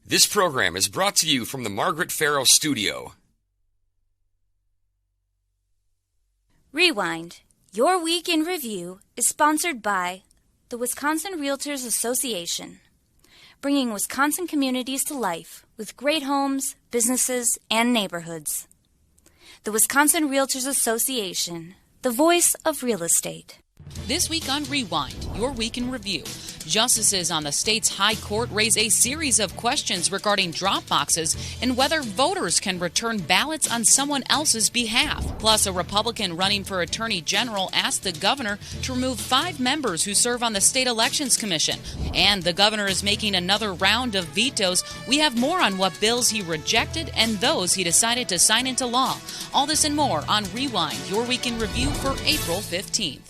This program is brought to you from the Margaret Farrow Studio. Rewind. Your Week in Review is sponsored by the Wisconsin Realtors Association, bringing Wisconsin communities to life with great homes, businesses, and neighborhoods. The Wisconsin Realtors Association, the voice of real estate. This week on Rewind, Your Week in Review, justices on the state's high court raise a series of questions regarding drop boxes and whether voters can return ballots on someone else's behalf. Plus, a Republican running for Attorney General asked the governor to remove 5 members who serve on the State Elections Commission. And the governor is making another round of vetoes. We have more on what bills he rejected and those he decided to sign into law. All this and more on Rewind, Your Week in Review for April 15th.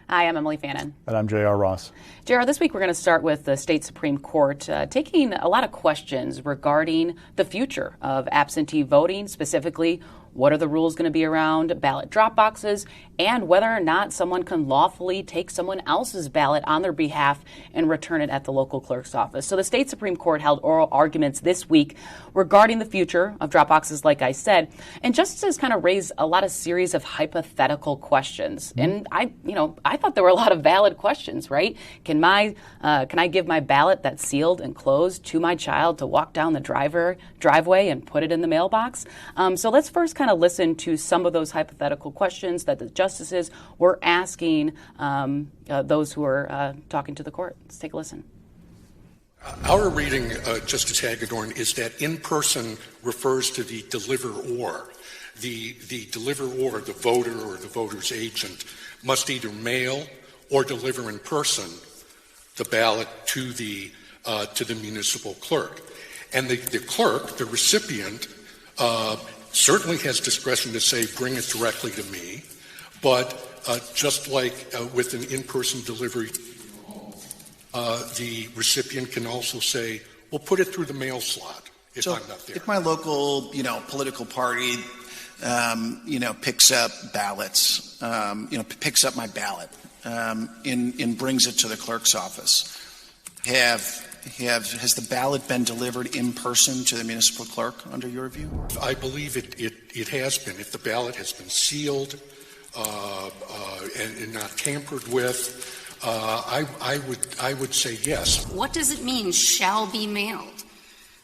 Hi, I'm Emilee Fannon. And I'm J.R. Ross. J.R., this week we're going to start with the state Supreme Court taking a lot of questions regarding the future of absentee voting, specifically what are the rules going to be around ballot drop boxes, and whether or not someone can lawfully take someone else's ballot on their behalf and return it at the local clerk's office. So the state Supreme Court held oral arguments this week regarding the future of drop boxes, like I said, and justices kind of raised a lot of series of hypothetical questions. And I thought there were a lot of valid questions, right? Can I give my ballot that's sealed and closed to my child to walk down the driveway and put it in the mailbox? So let's first kind of listen to some of those hypothetical questions that the justices were asking those who are talking to the court. Let's take a listen. Our reading, Justice Hagedorn, is that in person refers to the deliverer. The deliverer, the voter or the voter's agent, must either mail or deliver in person the ballot to the municipal clerk. And the clerk, the recipient, certainly has discretion to say, bring it directly to me, but just like with an in-person delivery, the recipient can also say, well, put it through the mail slot if I'm not there. If my local, political party, picks up ballots, picks up my ballot, and brings it to the clerk's office, has the ballot been delivered in person to the municipal clerk under your view? I believe it has been. If the ballot has been sealed and not tampered with, I would say yes. What does it mean, shall be mailed?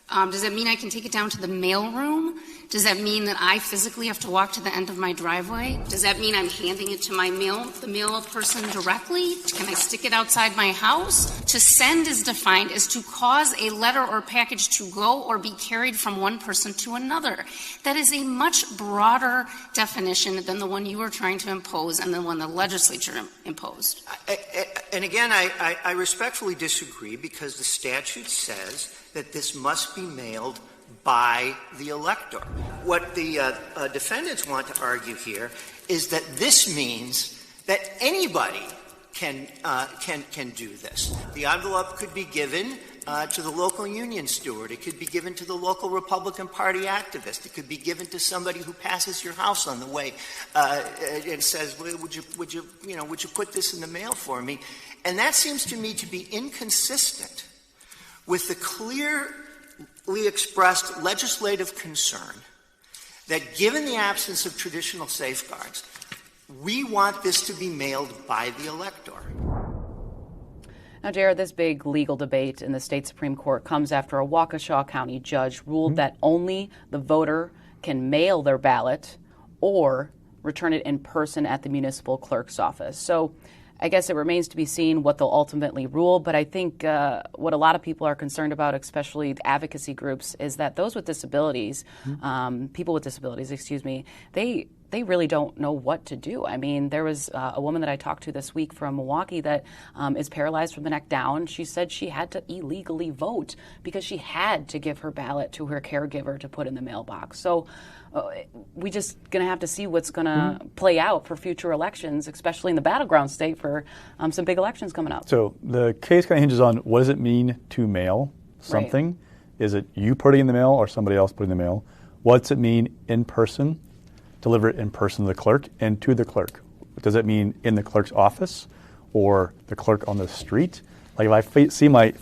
Does that mean I can take it down to the mail room? Does that mean that I physically have to walk to the end of my driveway? Does that mean I'm handing it to the mail person directly? Can I stick it outside my house? To send is defined as to cause a letter or package to go or be carried from one person to another. That is a much broader definition than the one you were trying to impose and the one the legislature imposed. And again, I respectfully disagree because the statute says that this must be mailed by the elector. What the defendants want to argue here is that this means that anybody can do this. The envelope could be given to the local union steward. It could be given to the local Republican Party activist. It could be given to somebody who passes your house on the way and says, "Would you put this in the mail for me?" And that seems to me to be inconsistent with the clearly expressed legislative concern that given the absence of traditional safeguards, we want this to be mailed by the elector. Now, Jared, this big legal debate in the state Supreme Court comes after a Waukesha County judge ruled that only the voter can mail their ballot or return it in person at the municipal clerk's office. So I guess it remains to be seen what they'll ultimately rule, but I think what a lot of people are concerned about, especially the advocacy groups, is that those with disabilities, people with disabilities, they really don't know what to do. I mean, there was a woman that I talked to this week from Milwaukee that is paralyzed from the neck down. She said she had to illegally vote because she had to give her ballot to her caregiver to put in the mailbox. So we just going to have to see what's going to play out for future elections, especially in the battleground state for some big elections coming up. So the case kind of hinges on what does it mean to mail something? Right. Is it you putting it in the mail or somebody else putting it in the mail? What's it mean in person? Deliver it in person to the clerk and to the clerk. Does it mean in the clerk's office or the clerk on the street? Like if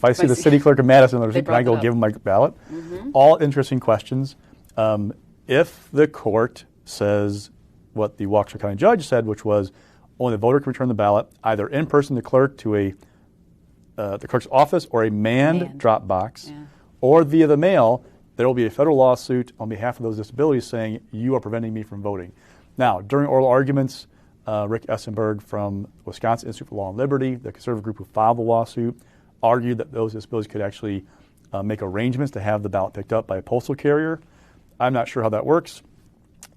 I see the city clerk of Madison, can I go give him my ballot? Mm-hmm. All interesting questions. If the court says what the Waukesha County judge said, which was only the voter can return the ballot either in person to the clerk to the clerk's office or a manned drop box, or via the mail, there will be a federal lawsuit on behalf of those disabilities saying you are preventing me from voting. Now, during oral arguments, Rick Essenberg from Wisconsin Institute for Law and Liberty, the conservative group who filed the lawsuit, argued that those disabilities could actually make arrangements to have the ballot picked up by a postal carrier. I'm not sure how that works,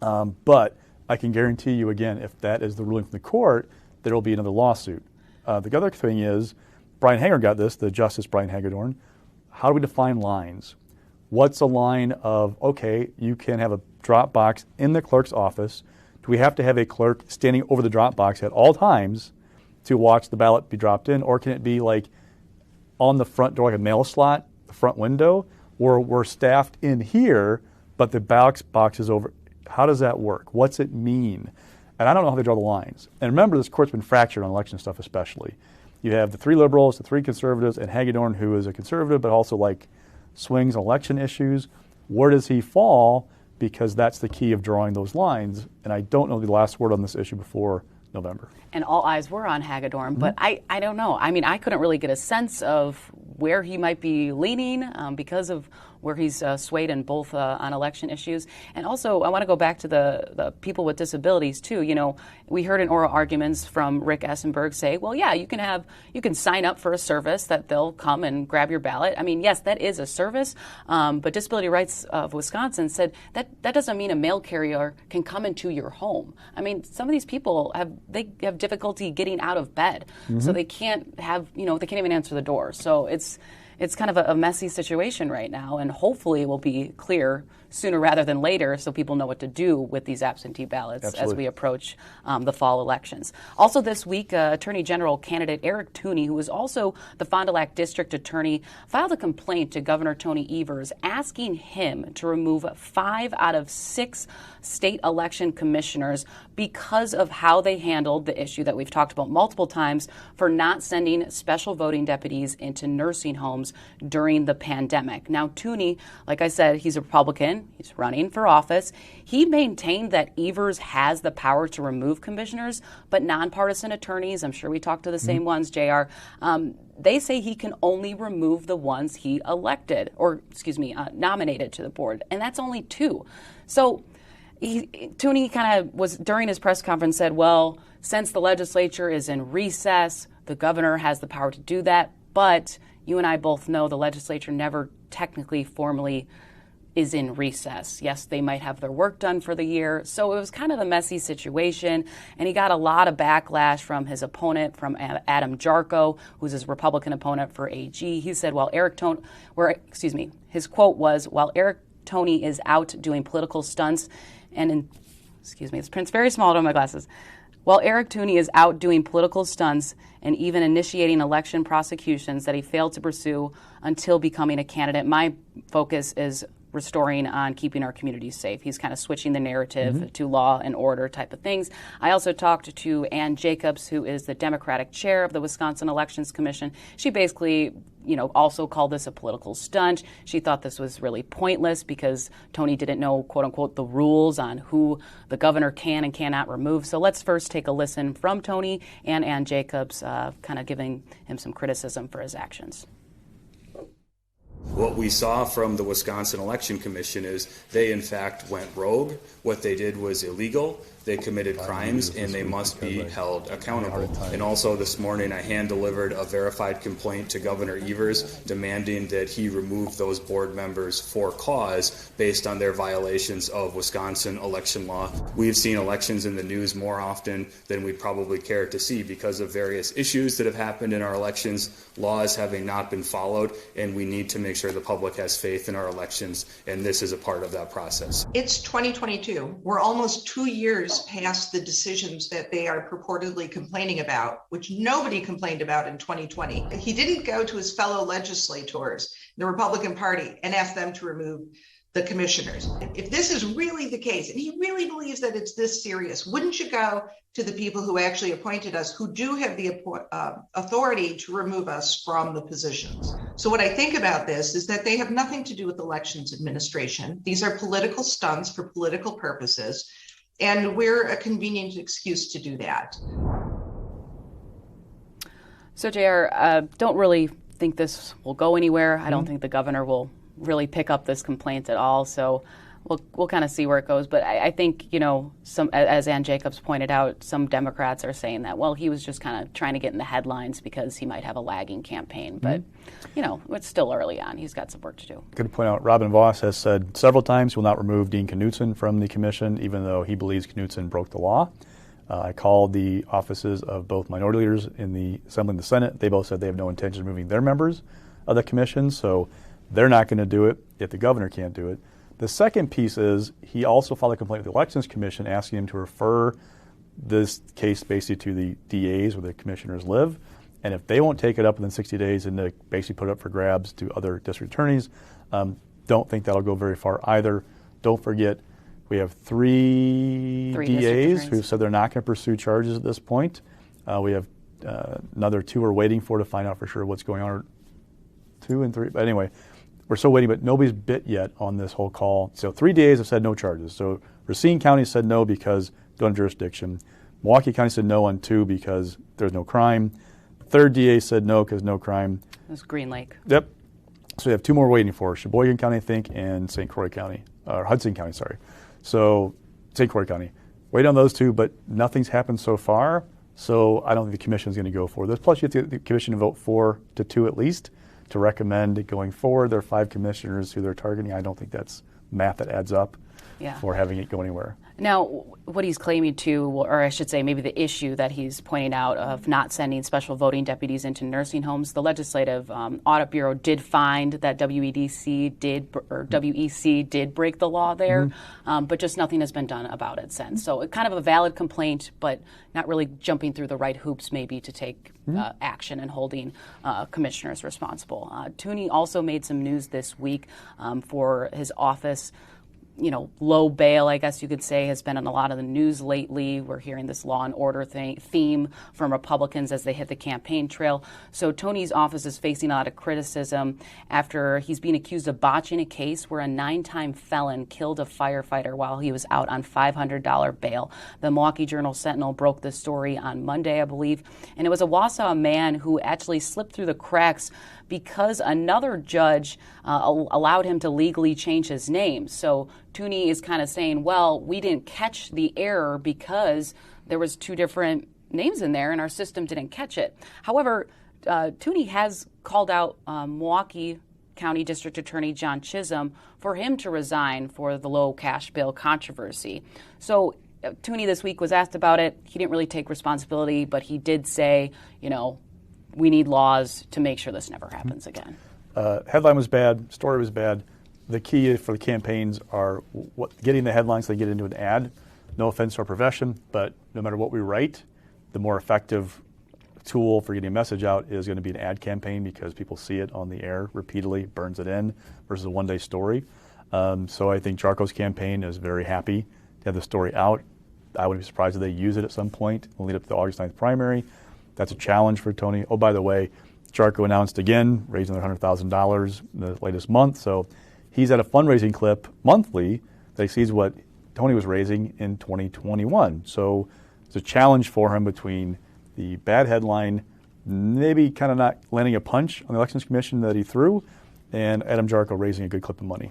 but I can guarantee you, again, if that is the ruling from the court, there will be another lawsuit. The other thing is, Brian Hagedorn got this, the Justice Brian Hagedorn. How do we define lines? What's a line of, okay, you can have a drop box in the clerk's office. Do we have to have a clerk standing over the drop box at all times to watch the ballot be dropped in? Or can it be like on the front door, like a mail slot, the front window, or we're staffed in here, but the ballot box is over? How does that work? What's it mean? And I don't know how they draw the lines. And remember, this court's been fractured on election stuff especially. You have the 3 liberals, the 3 conservatives, and Hagedorn, who is a conservative, but also like swings election issues. Where does he fall? Because that's the key of drawing those lines. And I don't know the last word on this issue before November. And all eyes were on Hagedorn, but I don't know. I mean, I couldn't really get a sense of where he might be leaning because of where he's swayed in both on election issues. And also, I want to go back to the people with disabilities, too. You know, we heard in oral arguments from Rick Essenberg say, well, yeah, you can sign up for a service that they'll come and grab your ballot. I mean, yes, that is a service, but Disability Rights of Wisconsin said that doesn't mean a mail carrier can come into your home. I mean, some of these people have difficulty getting out of bed, so they can't even answer the door. So it's kind of a messy situation right now, and hopefully it will be clear sooner rather than later so people know what to do with these absentee ballots as we approach the fall elections. Also this week, Attorney General candidate Eric Tooney, who is also the Fond du Lac District Attorney, filed a complaint to Governor Tony Evers asking him to remove 5 out of 6 state election commissioners because of how they handled the issue that we've talked about multiple times for not sending special voting deputies into nursing homes during the pandemic. Now, Tooney, like I said, he's a Republican. He's running for office. He maintained that Evers has the power to remove commissioners, but nonpartisan attorneys, I'm sure we talked to the same ones, JR, they say he can only remove the ones he nominated to the board, and that's only 2. So Tooney kind of was, during his press conference, said, well, since the legislature is in recess, the governor has the power to do that, but you and I both know the legislature never technically formally is in recess. Yes, they might have their work done for the year. So it was kind of a messy situation, and he got a lot of backlash from his opponent, from Adam Jarko, who's his Republican opponent for AG. He said, his quote was, while Eric Toney is out doing political stunts it's prints very small on my glasses. While Eric Tooney is out doing political stunts and even initiating election prosecutions that he failed to pursue until becoming a candidate, my focus is restoring on keeping our communities safe. He's kind of switching the narrative to law and order type of things. I also talked to Ann Jacobs, who is the Democratic chair of the Wisconsin Elections Commission. She basically, also called this a political stunt. She thought this was really pointless because Toney didn't know, quote unquote, the rules on who the governor can and cannot remove. So let's first take a listen from Toney and Ann Jacobs, kind of giving him some criticism for his actions. What we saw from the Wisconsin Election Commission is they, in fact, went rogue. What they did was illegal. They committed crimes, and they must be held accountable. And also this morning, I hand-delivered a verified complaint to Governor Evers demanding that he remove those board members for cause based on their violations of Wisconsin election law. We've seen elections in the news more often than we'd probably care to see because of various issues that have happened in our elections, laws having not been followed, and we need to make sure the public has faith in our elections, and this is a part of that process. It's 2022. We're almost 2 years past the decisions that they are purportedly complaining about, which nobody complained about in 2020. He didn't go to his fellow legislators, the Republican Party, and ask them to remove the commissioners. If this is really the case, and he really believes that it's this serious, wouldn't you go to the people who actually appointed us, who do have the authority to remove us from the positions? So what I think about this is that they have nothing to do with elections administration. These are political stunts for political purposes, and we're a convenient excuse to do that. So, JR, don't really think this will go anywhere. I don't think the governor will really pick up this complaint at all. So we'll kind of see where it goes. But I think, some, as Ann Jacobs pointed out, some Democrats are saying that, well, he was just kind of trying to get in the headlines because he might have a lagging campaign. But, it's still early on. He's got some work to do. Good to point out, Robin Voss has said several times he will not remove Dean Knutson from the commission, even though he believes Knutson broke the law. I called the offices of both minority leaders in the Assembly and the Senate. They both said they have no intention of moving their members of the commission, so they're not going to do it if the governor can't do it. The second piece is he also filed a complaint with the Elections Commission asking him to refer this case basically to the DAs where the commissioners live, and if they won't take it up within 60 days and to basically put it up for grabs to other district attorneys, don't think that'll go very far either. Don't forget, we have three DAs who said they're not going to pursue charges at this point. We have another two we're waiting to find out for sure what's going on, or 2 and 3. But anyway, we're still waiting, but nobody's bit yet on this whole call. So 3 DAs have said no charges. So Racine County said no because don't have jurisdiction. Milwaukee County said no on 2 because there's no crime. Third DA said no because no crime. It was Green Lake. Yep. So we have 2 more waiting for Sheboygan County, I think, and St. Croix County, or Hudson County, sorry. So St. Croix County. Wait on those 2, but nothing's happened so far. So I don't think the commission is going to go for this. Plus, you have to get the commission to vote 4-2 at least to recommend it going forward. There are 5 commissioners who they're targeting. I don't think that's math that adds up for having it go anywhere. Now, what he's claiming to, or I should say maybe the issue that he's pointing out of not sending special voting deputies into nursing homes, the Legislative Audit Bureau did find that WEC did break the law there, but just nothing has been done about it since. So kind of a valid complaint, but not really jumping through the right hoops maybe to take action and holding commissioners responsible. Tooney also made some news this week for his office. Low bail, I guess you could say, has been in a lot of the news lately. We're hearing this law and order theme from Republicans as they hit the campaign trail. So Tony's office is facing a lot of criticism after he's being accused of botching a case where a 9-time felon killed a firefighter while he was out on $500 bail. The Milwaukee Journal-Sentinel broke this story on Monday, I believe, and it was a Wausau man who actually slipped through the cracks because another judge allowed him to legally change his name. So Tooney is kind of saying, well, we didn't catch the error because there was 2 different names in there and our system didn't catch it. However, Tooney has called out Milwaukee County District Attorney John Chisholm for him to resign for the low cash bail controversy. So Tooney this week was asked about it. He didn't really take responsibility, but he did say, we need laws to make sure this never happens again. Headline was bad. Story was bad. The key for the campaigns are getting the headlines so they get into an ad. No offense to our profession, but no matter what we write, the more effective tool for getting a message out is going to be an ad campaign because people see it on the air repeatedly, burns it in, versus a one-day story. So I think Jarko's campaign is very happy to have the story out. I wouldn't be surprised if they use it at some point. We'll lead up to the August 9th primary. That's a challenge for Tony. Oh, by the way, Jarko announced again, raising another $100,000 in the latest month. So he's at a fundraising clip monthly that exceeds what Tony was raising in 2021. So it's a challenge for him between the bad headline, maybe kind of not landing a punch on the Elections Commission that he threw, and Adam Jarko raising a good clip of money.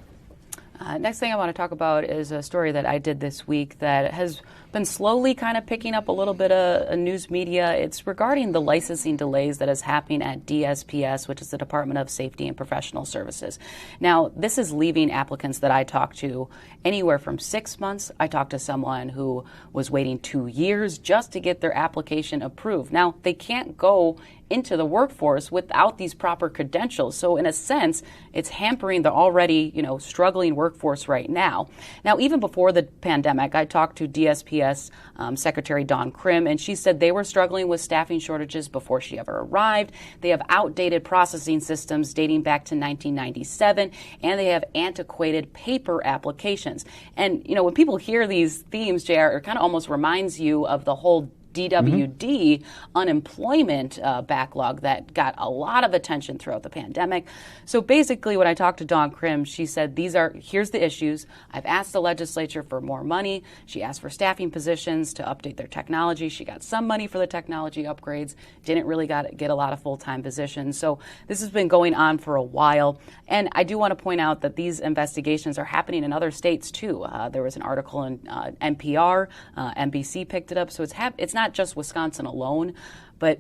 Next thing I want to talk about is a story that I did this week that has been slowly kind of picking up a little bit of news media. It's regarding the licensing delays that is happening at DSPS, which is the Department of Safety and Professional Services. Now, this is leaving applicants that I talked to anywhere from 6 months. I talked to someone who was waiting 2 years just to get their application approved. Now, they can't go into the workforce without these proper credentials. So in a sense, it's hampering the already, struggling workforce right now. Now, even before the pandemic, I talked to DSPS Secretary Dawn Krim, and she said they were struggling with staffing shortages before she ever arrived. They have outdated processing systems dating back to 1997, and they have antiquated paper applications. And, when people hear these themes, JR, it kind of almost reminds you of the whole DWD unemployment backlog that got a lot of attention throughout the pandemic. So basically, when I talked to Dawn Krim, she said, here's the issues. I've asked the legislature for more money. She asked for staffing positions to update their technology. She got some money for the technology upgrades, didn't really get a lot of full-time positions. So this has been going on for a while. And I do want to point out that these investigations are happening in other states too. There was an article in NPR, NBC picked it up. So it's not just Wisconsin alone, but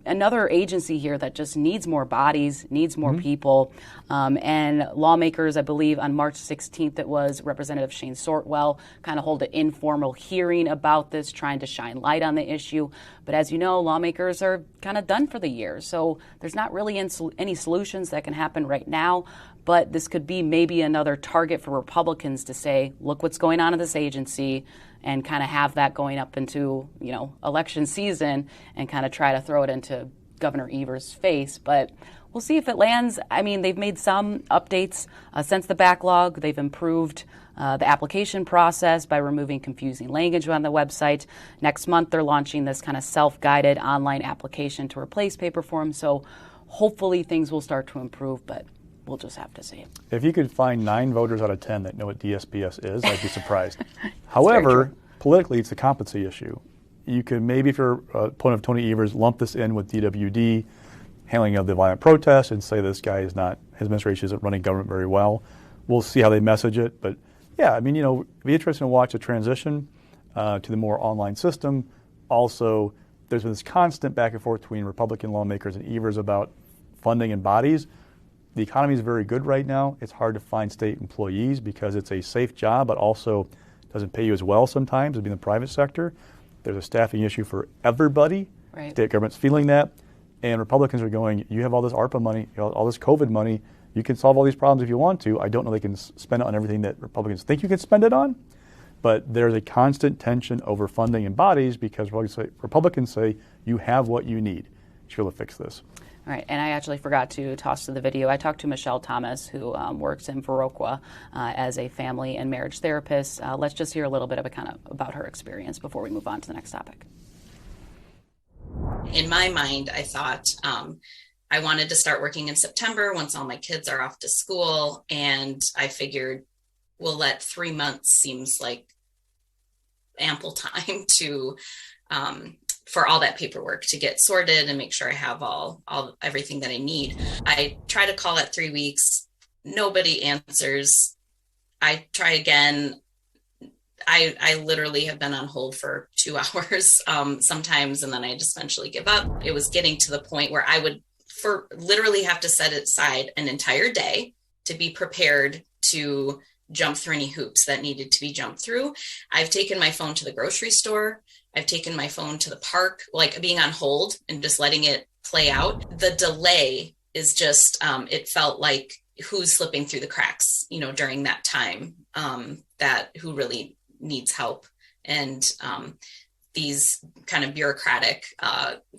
another agency here that just needs more bodies, needs more people. And lawmakers, I believe on March 16th, it was Representative Shane Sortwell kind of hold an informal hearing about this, trying to shine light on the issue. But as you know, lawmakers are kind of done for the year. So there's not really any solutions that can happen right now. But this could be maybe another target for Republicans to say, look what's going on in this agency, and kind of have that going up into, election season and kind of try to throw it into Governor Evers' face. But we'll see if it lands. I mean, they've made some updates since the backlog. They've improved the application process by removing confusing language on the website. Next month, they're launching this kind of self-guided online application to replace paper forms. So hopefully things will start to improve, but we'll just have to see. If you could find 9 voters out of 10 that know what DSPS is, I'd be surprised. However, politically, it's a competency issue. You could maybe, if you're an opponent of Tony Evers, lump this in with DWD, handling of the violent protests, and say this guy his administration isn't running government very well. We'll see how they message it. But yeah, I mean, it'd be interesting to watch the transition to the more online system. Also, there's been this constant back and forth between Republican lawmakers and Evers about funding and bodies. The economy is very good right now. It's hard to find state employees because it's a safe job, but also doesn't pay you as well sometimes as being in the private sector. There's a staffing issue for everybody. Right. State government's feeling that. And Republicans are going, you have all this ARPA money, all this COVID money. You can solve all these problems if you want to. I don't know they can spend it on everything that Republicans think you can spend it on. But there's a constant tension over funding and bodies because Republicans say you have what you need to be able to fix this. All right, and I actually forgot to toss to the video. I talked to Michelle Thomas, who works in Viroqua as a family and marriage therapist. Let's just hear a little bit about her experience before we move on to the next topic. In my mind, I thought I wanted to start working in September once all my kids are off to school, and I figured, well, that 3 months seems like ample time to for all that paperwork to get sorted and make sure I have everything that I need. I try to call at 3 weeks. Nobody answers. I try again. I literally have been on hold for 2 hours sometimes, and then I just eventually give up. It was getting to the point where I would literally have to set aside an entire day to be prepared to jump through any hoops that needed to be jumped through. I've taken my phone to the grocery store. I've taken my phone to the park, like being on hold and just letting it play out. The delay is just, it felt like who's slipping through the cracks, during that time, that who really needs help. And these kind of bureaucratic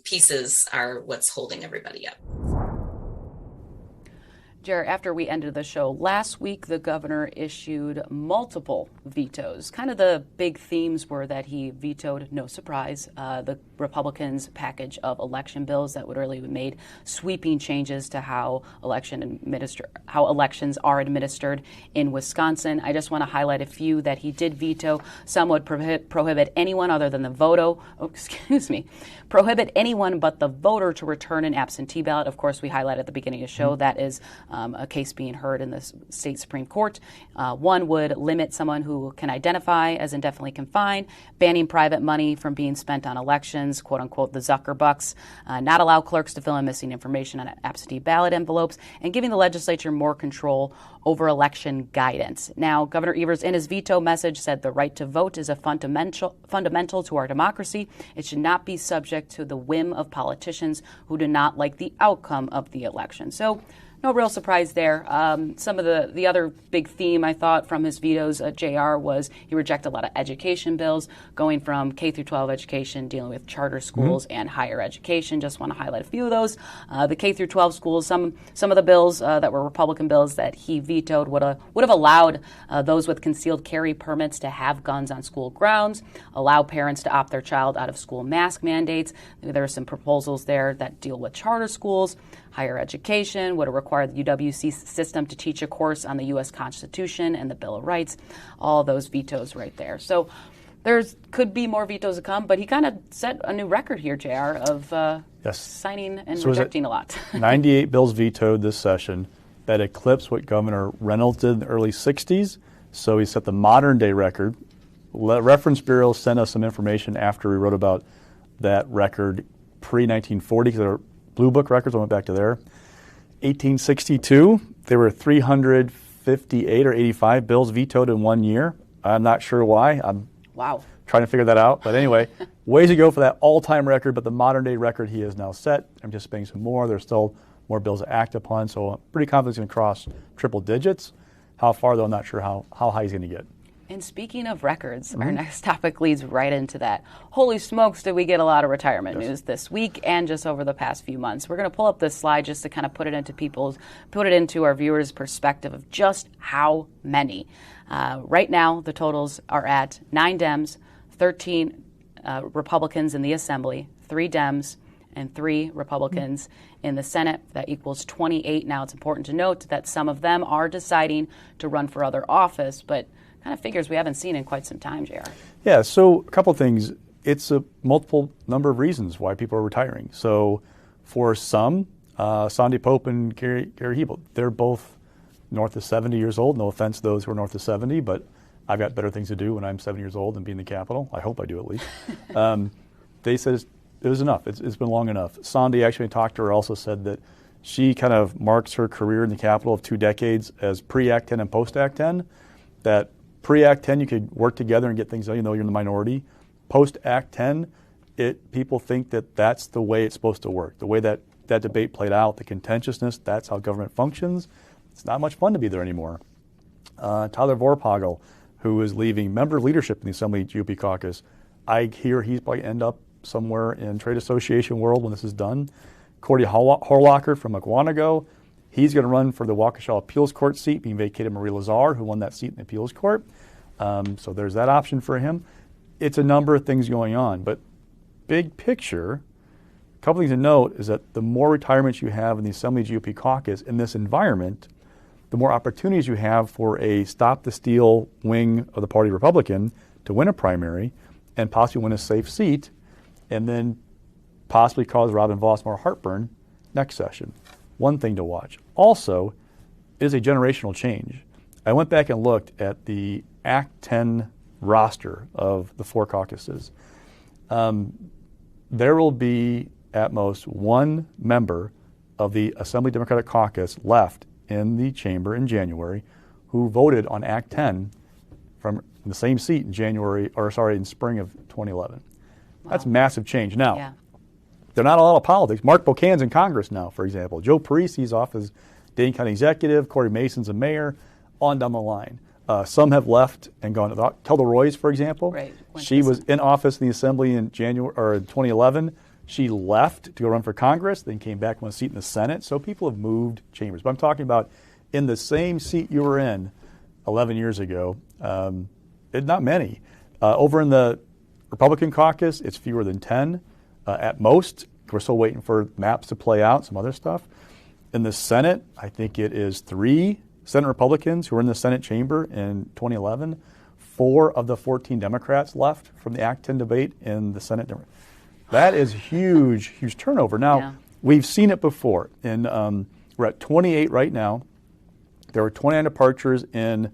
pieces are what's holding everybody up. Jared, after we ended the show last week, the governor issued multiple vetoes. Kind of the big themes were that he vetoed, no surprise, the Republicans' package of election bills that would really have made sweeping changes to how elections are administered in Wisconsin. I just want to highlight a few that he did veto. Some would prohibit anyone other than prohibit anyone but the voter to return an absentee ballot. Of course, we highlighted at the beginning of the show that is a case being heard in the state Supreme Court. One would limit someone who can identify as indefinitely confined, banning private money from being spent on elections, quote unquote, the Zucker bucks, not allow clerks to fill in missing information on absentee ballot envelopes, and giving the legislature more control over election guidance. Now, Governor Evers, in his veto message, said the right to vote is a fundamental to our democracy. It should not be subject to the whim of politicians who do not like the outcome of the election. So, no real surprise there. Some of the other big theme, I thought, from his vetoes at JR was he rejected a lot of education bills, going from K through 12 education, dealing with charter schools and higher education. Just want to highlight a few of those. The K through 12 schools, some of the bills that were Republican bills that he vetoed would have allowed those with concealed carry permits to have guns on school grounds, allow parents to opt their child out of school mask mandates. There are some proposals there that deal with charter schools. Higher education would have required the UWC system to teach a course on the U.S. Constitution and the Bill of Rights. All those vetoes right there. So there could be more vetoes to come, but he kind of set a new record here, JR, of signing and rejecting a lot. 98 bills vetoed this session. That eclipsed what Governor Reynolds did in the early 60s. So he set the modern day record. Reference Bureau sent us some information after we wrote about that record pre-1940, because there were Blue Book records. I went back to there. 1862, there were 358 or 85 bills vetoed in 1 year. I'm not sure why. I'm trying to figure that out. But anyway, ways to go for that all-time record, but the modern-day record he has now set. I'm anticipating some more. There's still more bills to act upon, so I'm pretty confident he's going to cross triple digits. How far, though, I'm not sure how high he's going to get. And speaking of records, our next topic leads right into that. Holy smokes, did we get a lot of retirement news this week and just over the past few months. We're going to pull up this slide just to kind of put it into our viewers' perspective of just how many. Right now, the totals are at 9 Dems, 13 Republicans in the Assembly, 3 Dems, and 3 Republicans in the Senate. That equals 28. Now, it's important to note that some of them are deciding to run for other office, but kind of figures we haven't seen in quite some time, JR. Yeah, so a couple of things. It's a multiple number of reasons why people are retiring. So for some, Sandy Pope and Gary Hebel, they're both north of 70 years old. No offense to those who are north of 70, but I've got better things to do when I'm 70 years old than be in the Capitol. I hope I do, at least. They said it was enough. It's been long enough. Sandy, actually, when I talked to her, also said that she kind of marks her career in the Capitol of 2 decades as pre-Act 10 and post-Act 10, that pre-Act 10, you could work together and get things done, you're in the minority. Post-Act 10, people think that that's the way it's supposed to work. The way that debate played out, the contentiousness, that's how government functions. It's not much fun to be there anymore. Tyler Vorpagel, who is leaving member of leadership in the Assembly GOP caucus, I hear he's probably end up somewhere in trade association world when this is done. Cordy Horlocker from Mukwonago, he's going to run for the Waukesha Appeals Court seat, being vacated Marie Lazar, who won that seat in the Appeals Court. So there's that option for him. It's a number of things going on, but big picture, a couple things to note is that the more retirements you have in the Assembly GOP caucus in this environment, the more opportunities you have for a stop-the-steal wing of the party Republican to win a primary and possibly win a safe seat, and then possibly cause Robin Vos more heartburn next session. One thing to watch. Also, it is a generational change. I went back and looked at the Act 10 roster of the 4 caucuses. There will be at most 1 member of the Assembly Democratic Caucus left in the chamber in January who voted on Act 10 from the same seat in spring of 2011. Wow. That's massive change. Now, they're not a lot of politics. Mark Buchanan's in Congress now, for example. Joe Parisi's off as Dane County Executive. Corey Mason's a mayor. On down the line. Some have left and gone. Kelda Royce, for example. Right. She was in office in the Assembly in January or in 2011. She left to go run for Congress, then came back and won a seat in the Senate. So people have moved chambers. But I'm talking about in the same seat you were in 11 years ago, not many. Over in the Republican caucus, it's fewer than 10 at most. We're still waiting for maps to play out, some other stuff. In the Senate, I think it is 3 Senate Republicans who were in the Senate chamber in 2011. 4 of the 14 Democrats left from the Act 10 debate in the Senate. That is huge turnover. Now, we've seen it before. In We're at 28 right now. There were 29 departures in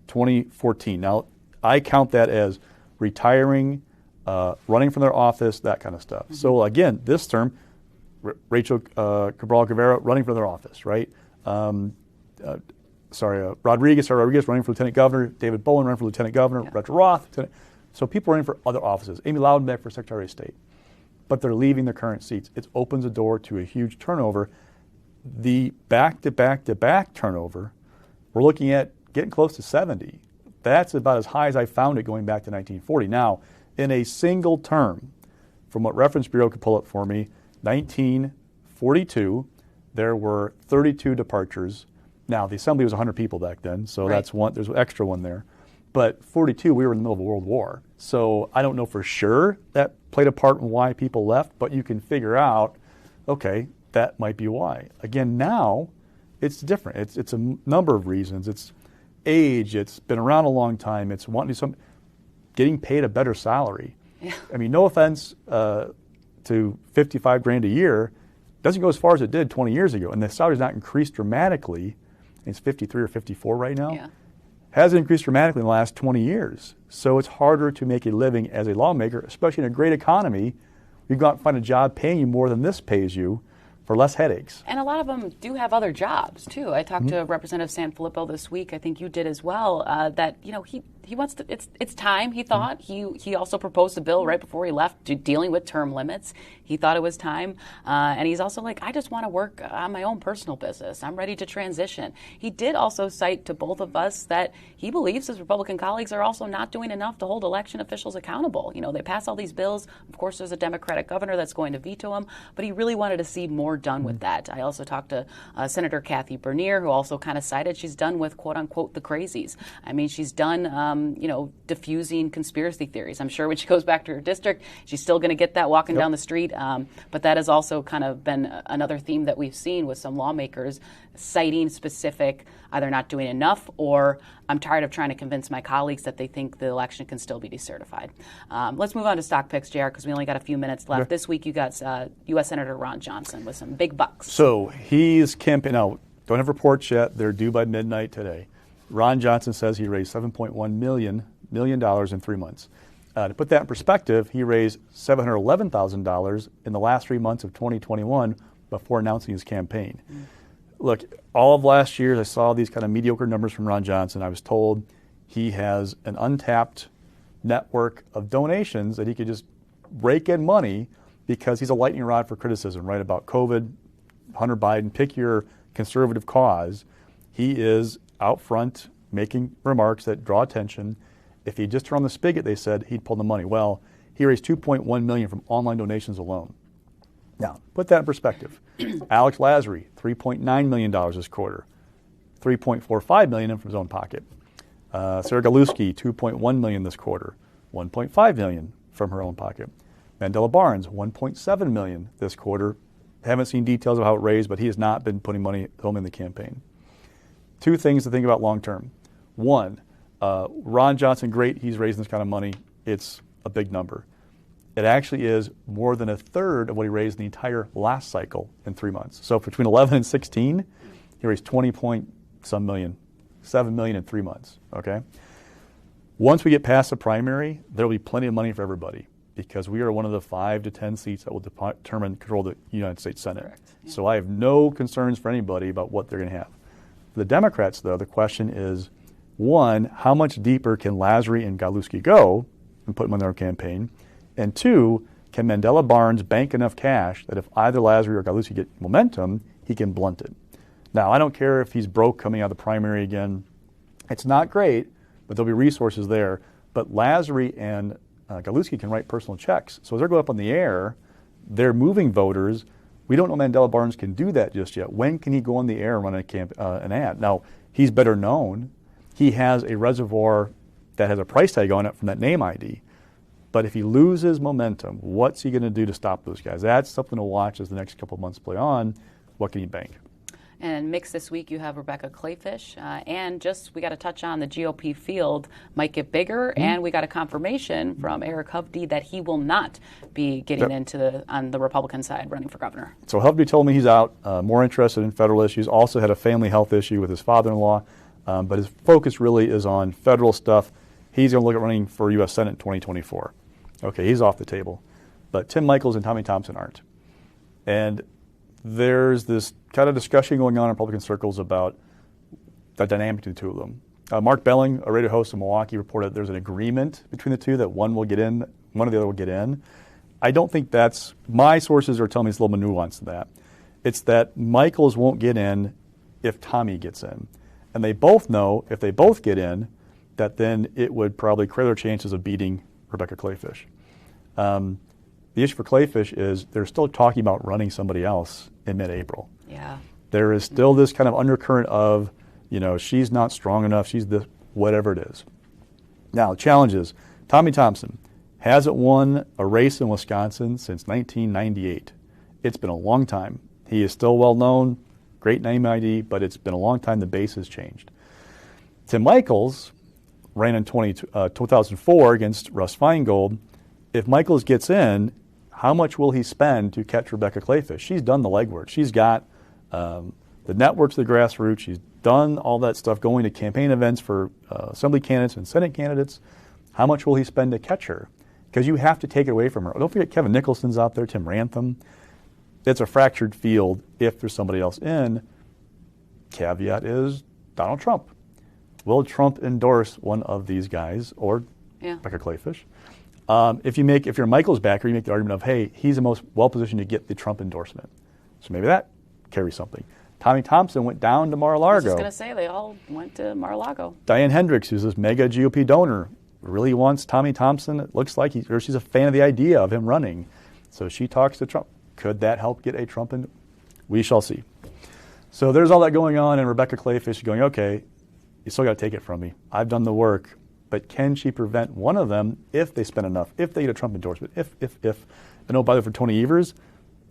2014. Now, I count that as retiring, running from their office, that kind of stuff. Mm-hmm. So again, this term, Rachel Cabral Guevara running for their office, right? Rodriguez running for lieutenant governor, David Bowen running for lieutenant governor, Roger Roth, so people running for other offices. Amy Loudenbeck for Secretary of State. But they're leaving their current seats. It opens the door to a huge turnover. The back-to-back-to-back turnover, we're looking at getting close to 70. That's about as high as I found it going back to 1940. Now, in a single term, from what Reference Bureau could pull up for me, 1942, there were 32 departures. Now, the assembly was 100 people back then, so that's one. There's an extra one there. But 42, we were in the middle of a world war. So I don't know for sure that played a part in why people left, but you can figure out, okay, that might be why. Again, now it's different. It's a number of reasons. It's age. It's been around a long time. It's wanting to getting paid a better salary. Yeah. I mean, no offense to $55,000 a year, doesn't go as far as it did 20 years ago, and the salary's not increased dramatically. It's 53 or 54 right now. Yeah. Hasn't increased dramatically in the last 20 years. So it's harder to make a living as a lawmaker, especially in a great economy. You go out and find a job paying you more than this pays you for less headaches. And a lot of them do have other jobs, too. I talked to Representative Sanfilippo this week, I think you did as well, that, you know, he wants to, it's time, he thought. He also proposed a bill right before he left dealing with term limits. He thought it was time. And he's also like, I just want to work on my own personal business. I'm ready to transition. He did also cite to both of us that he believes his Republican colleagues are also not doing enough to hold election officials accountable. You know, they pass all these bills. Of course, there's a Democratic governor that's going to veto them, but he really wanted to see more done with that. I also talked to Senator Kathy Bernier, who also kind of cited she's done with, quote unquote, the crazies. I mean, she's done, diffusing conspiracy theories. I'm sure when she goes back to her district, she's still going to get that walking down the street. But that has also kind of been another theme that we've seen with some lawmakers citing specific, either not doing enough or I'm tired of trying to convince my colleagues that they think the election can still be decertified. Let's move on to stock picks, JR, because we only got a few minutes left. This week you got U.S. Senator Ron Johnson with some big bucks. So he's campaigning. Now, don't have reports yet. They're due by midnight today. Ron Johnson says he raised $7.1 million in 3 months. To put that in perspective, he raised $711,000 in the last 3 months of 2021 before announcing his campaign. Look, all of last year I saw these kind of mediocre numbers from Ron Johnson. I was told he has an untapped network of donations that he could just rake in money because he's a lightning rod for criticism, right? About COVID, Hunter Biden, pick your conservative cause. He is out front making remarks that draw attention. If he just turned on the spigot, they said, he'd pull the money. Well, he raised $2.1 million from online donations alone. Now, put that in perspective. Alex Lasry, $3.9 million this quarter, $3.45 million from his own pocket. Sarah Galuski, $2.1 million this quarter, $1.5 million from her own pocket. Mandela Barnes, $1.7 million this quarter. Haven't seen details of how it raised, but he has not been putting money home in the campaign. Two things to think about long term. One, Ron Johnson, great, he's raising this kind of money. It's a big number. It actually is more than a third of what he raised in the entire last cycle in 3 months. So between 11 and 16, he raised 20-some million, $7 million in 3 months, okay? Once we get past the primary, there will be plenty of money for everybody because we are one of the 5 to 10 seats that will determine control of the United States Senate. Yeah. So I have no concerns for anybody about what they're going to have. For the Democrats, though, the question is, one, how much deeper can Lasry and Galuski go and put them on their campaign? And two, can Mandela Barnes bank enough cash that if either Lasry or Galuski get momentum, he can blunt it? Now, I don't care if he's broke coming out of the primary again. It's not great, but there'll be resources there. But Lasry and Galuski can write personal checks. So as they're going up on the air, they're moving voters. We don't know Mandela Barnes can do that just yet. When can he go on the air and run an ad? Now, he's better known. He has a reservoir that has a price tag on it from that name ID. But if he loses momentum, what's he going to do to stop those guys? That's something to watch as the next couple of months play on. What can he bank? And mixed this week, you have Rebecca Clayfish. And just, we got to touch on the GOP field might get bigger. And we got a confirmation from Eric Hovde that he will not be getting on the Republican side running for governor. So Hovde told me he's out, more interested in federal issues. Also had a family health issue with his father-in-law. But his focus really is on federal stuff. He's going to look at running for U.S. Senate in 2024. Okay, he's off the table. But Tim Michels and Tommy Thompson aren't. And there's this kind of discussion going on in Republican circles about the dynamic between the two of them. Mark Belling, a radio host in Milwaukee, reported there's an agreement between the two that one will get in, one or the other will get in. I don't think that's, my sources are telling me it's a little more nuanced than that. It's that Michels won't get in if Tommy gets in. And they both know if they both get in, that then it would probably create their chances of beating Rebecca Clayfish. The issue for Clayfish is they're still talking about running somebody else in mid-April. Yeah. There is still this kind of undercurrent of, she's not strong enough, she's this, whatever it is. Now, the challenge is, Tommy Thompson hasn't won a race in Wisconsin since 1998. It's been a long time. He is still well known, great name ID, but it's been a long time the base has changed. Tim Michels ran in 2004 against Russ Feingold. If Michels gets in, how much will he spend to catch Rebecca Clayfish? She's done the legwork. She's got the networks, the grassroots. She's done all that stuff, going to campaign events for assembly candidates and Senate candidates. How much will he spend to catch her? Because you have to take it away from her. Don't forget Kevin Nicholson's out there, Tim Rantham. It's a fractured field if there's somebody else in. Caveat is Donald Trump. Will Trump endorse one of these guys or Rebecca Clayfish? If you're Michels backer, you make the argument of, hey, he's the most well-positioned to get the Trump endorsement. So maybe that carries something. Tommy Thompson went down to Mar-a-Lago. I was just going to say, they all went to Mar-a-Lago. Diane Hendricks, who's this mega GOP donor, really wants Tommy Thompson. It looks like she's a fan of the idea of him running. So she talks to Trump. Could that help get a Trump in? We shall see. So there's all that going on, and Rebecca Clayfish is going, okay, you still got to take it from me. I've done the work. But can she prevent one of them if they spend enough, if they get a Trump endorsement, if. And oh, by the way, for Tony Evers,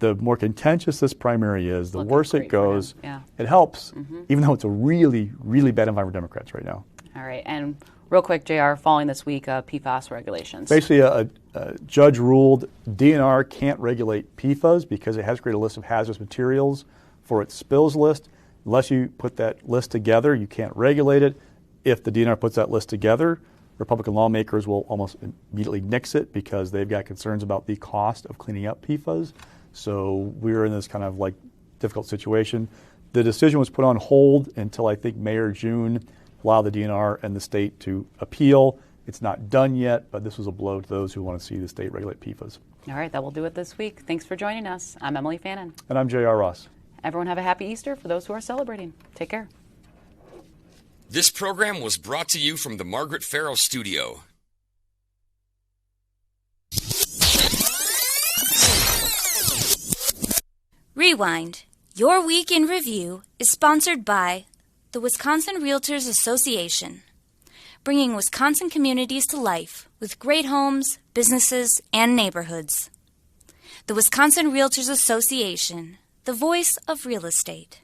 the more contentious this primary is, the worse it goes. Yeah. It helps, even though it's a really, really bad environment for Democrats right now. All right. And real quick, JR, following this week, PFAS regulations. Basically, a judge ruled DNR can't regulate PFAS because it has created a list of hazardous materials for its spills list. Unless you put that list together, you can't regulate it. If the DNR puts that list together, Republican lawmakers will almost immediately nix it because they've got concerns about the cost of cleaning up PFAS. So we're in this kind of difficult situation. The decision was put on hold until I think May or June, allow the DNR and the state to appeal. It's not done yet, but this was a blow to those who want to see the state regulate PFAS. All right, that will do it this week. Thanks for joining us. I'm Emilee Fannon. And I'm J.R. Ross. Everyone have a happy Easter for those who are celebrating. Take care. This program was brought to you from the Margaret Farrow Studio. Rewind. Your Week in Review is sponsored by the Wisconsin Realtors Association, bringing Wisconsin communities to life with great homes, businesses, and neighborhoods. The Wisconsin Realtors Association, the voice of real estate.